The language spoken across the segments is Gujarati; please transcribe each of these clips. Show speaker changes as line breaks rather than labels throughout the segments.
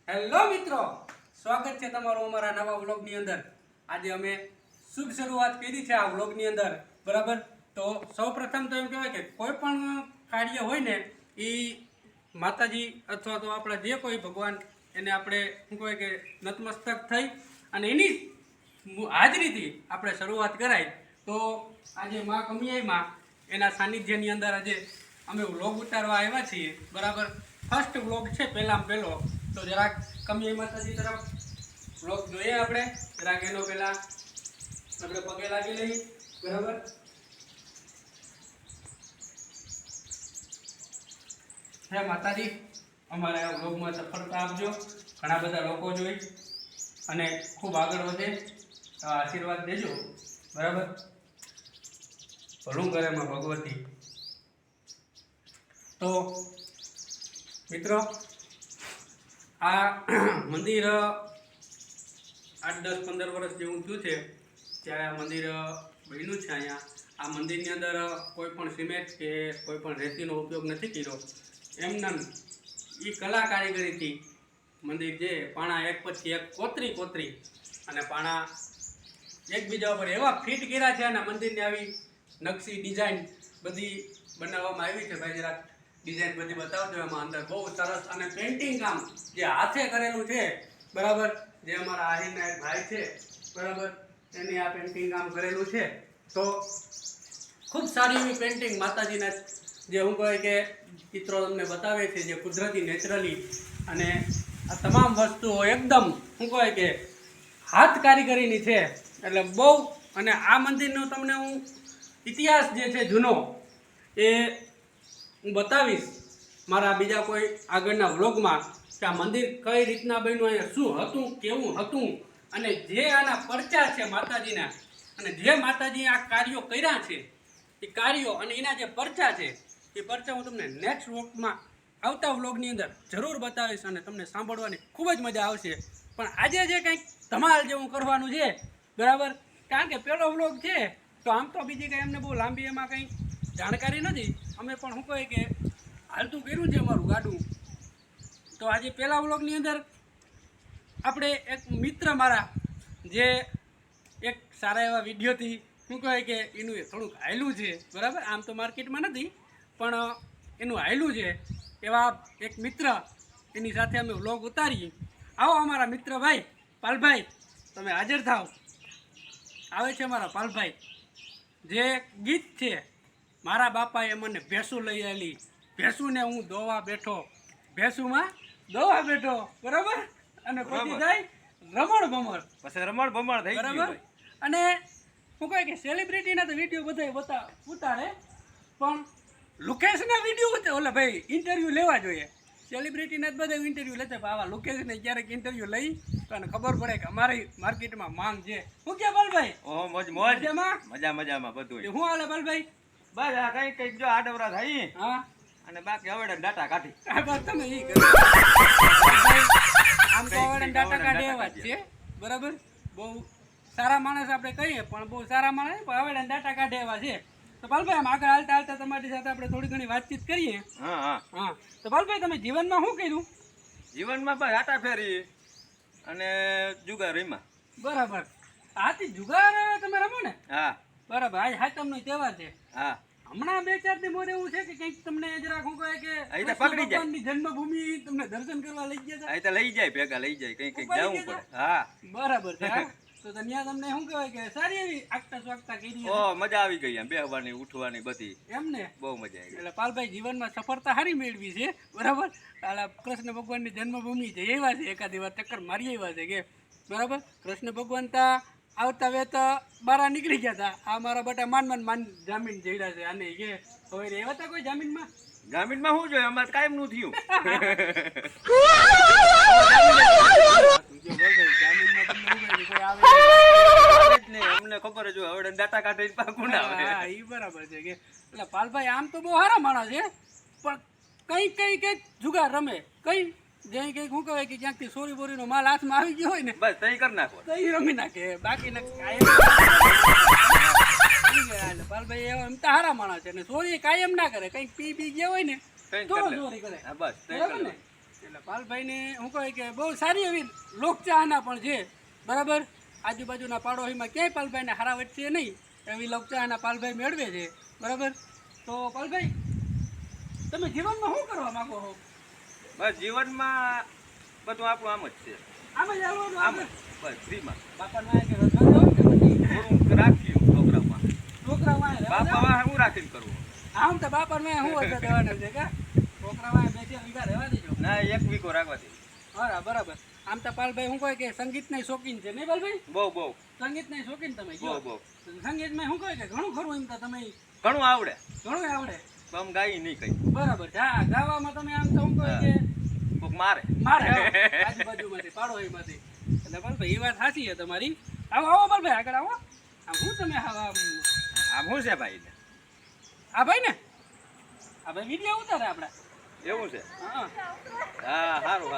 હેલો મિત્રો, સ્વાગત છે તમારું અમારા નવા વ્લોગની અંદર. આજે અમે શુભ શરૂઆત કરી છે આ વ્લોગની અંદર, બરાબર. તો સૌપ્રથમ તો એમ કહેવાય કે કોઈ પણ કાર્ય હોય ને એ માતાજી અથવા તો આપણા જે કોઈ ભગવાન એને આપણે શું કહેવાય કે નતમસ્તક થઈ અને એની હાજરીથી આપણે શરૂઆત કરાય. તો આજે મા કમિયાઈમાં એના સાનિધ્યની અંદર આજે અમે વ્લોગ ઉતારવા આવ્યા છીએ, બરાબર. ફર્સ્ટ વ્લોગ છે પહેલામાં પહેલો. તો જરાક કમિયાઈ માતાજી તરફ વ્લોગ જોઈએ આપણે. જરાક એનો પહેલાં આપણે પગે લાગી લઈએ, બરાબર. હે માતાજી, અમારા આ વ્લોગમાં સફળતા આપજો, ઘણા બધા લોકો જોઈ અને ખૂબ આગળ વધે, આશીર્વાદ દેજો, બરાબર. ભલું કરે માં ભગવતી. તો મિત્રો, આ મંદિર 8-10-15 વર્ષ જેવું થયું છે ત્યારે આ મંદિર બન્યું છે. અહીંયા આ મંદિરની અંદર કોઈ પણ સિમેન્ટ કે કોઈ પણ રેતીનો ઉપયોગ નથી કર્યો. એમના એ કલા કારીગરીથી મંદિર જે પાણા એક પછી એક કોતરી અને પાણા એકબીજા ઉપર એવા ફિટ કર્યા છે અને મંદિરની આવી નકશી ડિઝાઇન બધી બનાવવામાં આવી છે. ભાઈ જરાક ડિઝાઇન બધી બતાવજો. એમાં અંદર બહુ સરસ અને પેઇન્ટિંગ કામ જે હાથે કરેલું છે, બરાબર. જે અમારા આહીરના એક ભાઈ છે, બરાબર, એની આ પેઇન્ટિંગ કામ કરેલું છે. તો ખૂબ સારી એવી પેઇન્ટિંગ માતાજીના જે હું કહે કે ચિત્રો તમને બતાવે છે, જે કુદરતી નેચરલી, અને આ તમામ વસ્તુઓ એકદમ શું કહે કે હાથ કારીગરીની છે. એટલે બહુ, અને આ મંદિરનો તમને હું ઇતિહાસ જે છે જૂનો એ હું બતાવીશ મારા બીજા કોઈ આગળના વ્લોગમાં, કે આ મંદિર કઈ રીતના બન્યું, અહીંયા શું હતું, કેવું હતું, અને જે આના પરચા છે માતાજીના, અને જે માતાજીએ આ કાર્યો કર્યા છે એ કાર્યો અને એના જે પરચા છે એ પરચા હું તમને નેક્સ્ટ વ્લોગમાં આવતા વ્લોગની અંદર જરૂર બતાવીશ અને તમને સાંભળવાની ખૂબ જ મજા આવશે. પણ આજે જે કંઈક ધમાલ જેવું કરવાનું છે, બરાબર, કારણ કે પહેલો વ્લોગ છે તો આમ તો બીજી કંઈ એમને બહુ લાંબી એમાં કંઈ જાણકારી નથી. અમે પણ શું કહીએ કે હાલતું કર્યું છે અમારું ગાડું. તો આજે પહેલા વ્લોગની અંદર આપણે એક મિત્ર મારા જે એક સારા એવા વિડીયોથી શું કહે કે એનું થોડુંક હાયલું છે, બરાબર. આમ તો માર્કેટમાં નથી પણ એનું હાયલું છે. એવા એક મિત્ર, એની સાથે અમે વ્લોગ ઉતારીએ. આવો અમારા મિત્ર ભાઈ પાલભાઈ, તમે હાજર થાવ. આવે છે અમારા પાલભાઈ. જે ગીત છે, મારા બાપાએ મને ભેંસું લઈ આલી, ભેંસુને હું દોવા બેઠો, ભેંસુમાં દોવા બેઠો, બરાબર. અને પછી જાય રમણ ભમણ થઈ ગયું, બરાબર. અને શું કહે કે સેલિબ્રિટીના તો વિડીયો બધા ઉતારે, પણ લુકેશના વિડીયો ઓલા ભાઈ ઇન્ટરવ્યૂ લેવા જોઈએ. સેલિબ્રિટીના જ બધા ઇન્ટરવ્યૂ લેતા, પણ આવા લુકેશને ક્યારેક ઇન્ટરવ્યૂ લઈ તો એને ખબર પડે કે અમારી માર્કેટમાં માંગ છે. શું કે બાલભાઈ? ઓહો, મજામાં બધું. શું હાલે બાલભાઈ?
બસ આ કઈ જો આડવરા થઈ.
હા,
અને બાકી હવે ડાટા કાઢી.
બસ તમે એ કરો. આમ તો હવે ડાટા કાઢે એવા જ છે, બરાબર. બહુ સારા માણસ આપણે કહીએ, પણ બહુ સારા માણસ પણ હવે ડાટા કાઢે એવા છે. તો પાલભાઈ આમ આગળ હાલતા તમારી સાથે આપણે થોડી ઘણી વાતચીત કરીએ. હા. તો પાલભાઈ, તમે જીવનમાં શું કર્યું?
જીવનમાં બસ આટા ફેરી અને જુગાર રમ્યા.
બરાબર. આથી જુગાર તમે રમો ને?
હા,
બરાબર. આજ હાતમનો તહેવાર છે.
હા.
હમણાં 2-4 દી મોરે એવું છે કે કંઈક તમને જરાક શું કહે કે
અહીં તો પકડી જાય.
ભગવાનની જન્મભૂમિ તમને દર્શન કરવા લઈ ગયા
અહીં તો લઈ જાય, ભેગા લઈ જાય, કઈક જવું પડે. હા,
બરાબર છે. તો ત્યાં તમને શું કહેવાય કે સારી એવી આગતા સ્વાગતા કરી?
ઓ મજા આવી ગઈ, એમ બેહવાની ઉઠવાની બધી
એમને
બહુ મજા આવી ગઈ.
એટલે પાલભાઈ જીવનમાં સફળતા સારી મેળવી છે, બરાબર. એટલે કૃષ્ણ ભગવાનની જન્મભૂમિ છે એવા છે, એકાદી વાર ચક્કર મારી એવા છે કે, બરાબર. કૃષ્ણ ભગવાન તા આવતા વેતા બારા નીકળી ગયા હતા. આ મારા બટા માન જામીન જઈડા છે આને કે હવે રહેવા તા કોઈ જામીનમાં
શું જોઈએ, અમારે કાયમ નું થયું. અમને ખબર જ હોય, હવે ડાટા કાઢે પાકું ના આવે.
હા, ઈ બરાબર છે કે એટલે પાલભાઈ આમ તો બહુ સારા માણસ છે, પણ કઈ જુગાર રમે, કઈ જ્યાં કઈક શું કહેવાય કે ક્યાંકથી સોરી બોરીનો માલ હાથમાં આવી ગયો હોય ને,
બસ તઈ કરી નાખો,
તઈ રમી નાખે. બાકી પાલભાઈ એવા એમ તો સારા માણસ છે, ને ચોરી કાયમ ના કરે. કઈક પી ગયા હોય ને તો ચોરી કરે,
બસ.
બરાબર ને? એટલે પાલભાઈને હું કહે કે બહુ સારી એવી લોકચાહના પણ છે બરાબર. આજુબાજુના પાડોશીમાં ક્યાંય પાલભાઈને હારા વચ્ચે નહીં એવી લોકચાહના પાલભાઈ મેળવે છે બરાબર. તો પાલભાઈ તમે જીવનમાં શું કરવા માંગો છો?
બસ જીવનમાં બધું આપણું આમ જ છે,
આમ જ આવવાનું
આમ
આમ
જ બસ ફ્રીમાં.
બાપાના કે રજવાડો હોય કે પછી
થોડું રાખ્યું છોકરામાં,
છોકરામાં
બાપા વાહ હું રાખીને કરવું.
આમ તો બાપાને શું અસર દેવાના છે કા છોકરામાં બેસી વીઘા રહેવા દેજો.
ના 1 વીઘો રાખવા દે.
બરાબર. આમ તો પાલભાઈ શું કહે કે સંગીતના શોખીન છે નહીં પાલભાઈ?
બહુ
સંગીતના શોખીન તમે
બહુ બહુ
સંગીતમાં શું કહે કે ઘણું ખરું એમ તો તમે
ઘણું આવડે,
ઘણું આવડે
આમ ગાઈ નહીં કઈ.
બરાબર. હા ગાવામાં તમે આમ તો શું કહે કે
કોક મારે
આજુબાજુમાંથી પાડોશીમાંથી. એટલે પાલભાઈ એ વાત સાચી છે તમારી. આવો પાલભાઈ આગળ આવો. આમ શું તમે આમ
શું છે ભાઈ?
આ ભાઈ ને આ ભાઈ વિડીયો ઉતારે આપડા
એવું છે?
હા
હા સારું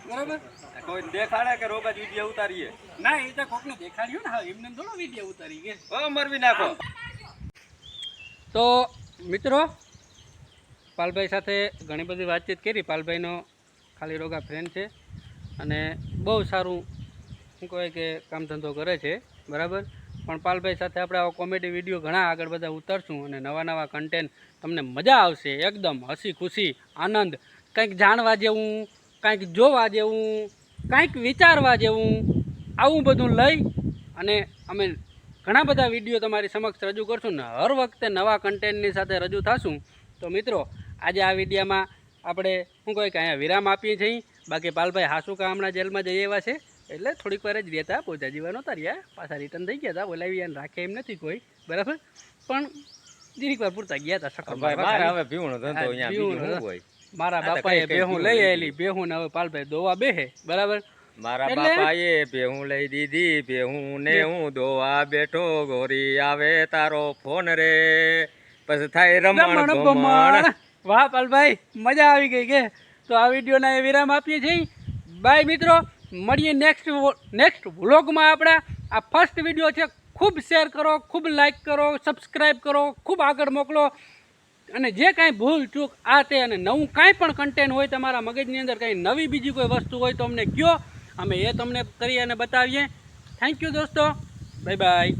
બરાબર.
કોઈ દેખાડે કે રોજ વિડીયો ઉતારીએ?
ના એ તો કોકને દેખાડ્યું ને. હા એમને થોડો વિડીયો ઉતારી કે
મરવી નાખો.
તો મિત્રો પાલભાઈ સાથે ઘણી બધી વાતચીત કરી. પાલભાઈનો ખાલી રોગા ફ્રેન્ડ છે અને બહુ સારું શું કહેવાય કે કામ ધંધો કરે છે બરાબર. પણ પાલભાઈ સાથે આપણે આવા કોમેડી વિડીયો ઘણા આગળ બધા ઉતારશું અને નવા કન્ટેન્ટ તમને મજા આવશે એકદમ હસી ખુશી આનંદ, કંઈક જાણવા જેવું, કંઈક જોવા જેવું, કંઈક વિચારવા જેવું આવું બધું લઈ અને અમે ઘણા બધા વિડીયો તમારી સમક્ષ રજૂ કરશું ને હર વખતે નવા કન્ટેન્ટની સાથે રજૂ થશું. તો મિત્રો આજે આ વિડીયોમાં આપણે શું કહે કે અહીંયા વિરામ આપીએ છીએ. બાકી પાલભાઈ હાસુકા હમણાં જેલમાં જઈ આવ્યા છે એટલે થોડીક વાર જ રહ્યા હતા, પોતા જીવન ઉતાર્યા, પાછા રિટર્ન થઈ ગયા હતા. બોલાવી અને રાખે એમ નથી કોઈ બરાબર, પણ જીરીક વાર પૂરતા ગયા હતા. સકર મારા બાપાએ બેહું લઈ આવેલી, બેહું ને હવે પાલભાઈ દોવા બેહે બરાબર.
મારા બાપાએ ભેહું લઈ દીધી, ભેહું ને હું દોવા બેઠો, ગોરી આવે તારો ફોન રે, પછી થાય રમણ ભમણ. વાહ પાલભાઈ મજા આવી ગઈ કે. તો આ વિડીયોના એ વિરામ આપીએ છીએ. બાય મિત્રો, મળીએ નેક્સ્ટ વ્લોગમાં. આપણા આ ફર્સ્ટ વિડીયો છે, ખૂબ શેર કરો, ખૂબ લાઈક કરો, સબસ્ક્રાઈબ કરો, ખૂબ આગળ મોકલો અને જે કાંઈ ભૂલ ચૂક આ તે અને નવું કાંઈ પણ કન્ટેન્ટ હોય તમારા મગજની અંદર કાંઈ નવી બીજી કોઈ વસ્તુ હોય તો અમને કહો, અમે એ તમને કરી અને બતાવીએ. થેન્ક યુ દોસ્તો, બાય બાય.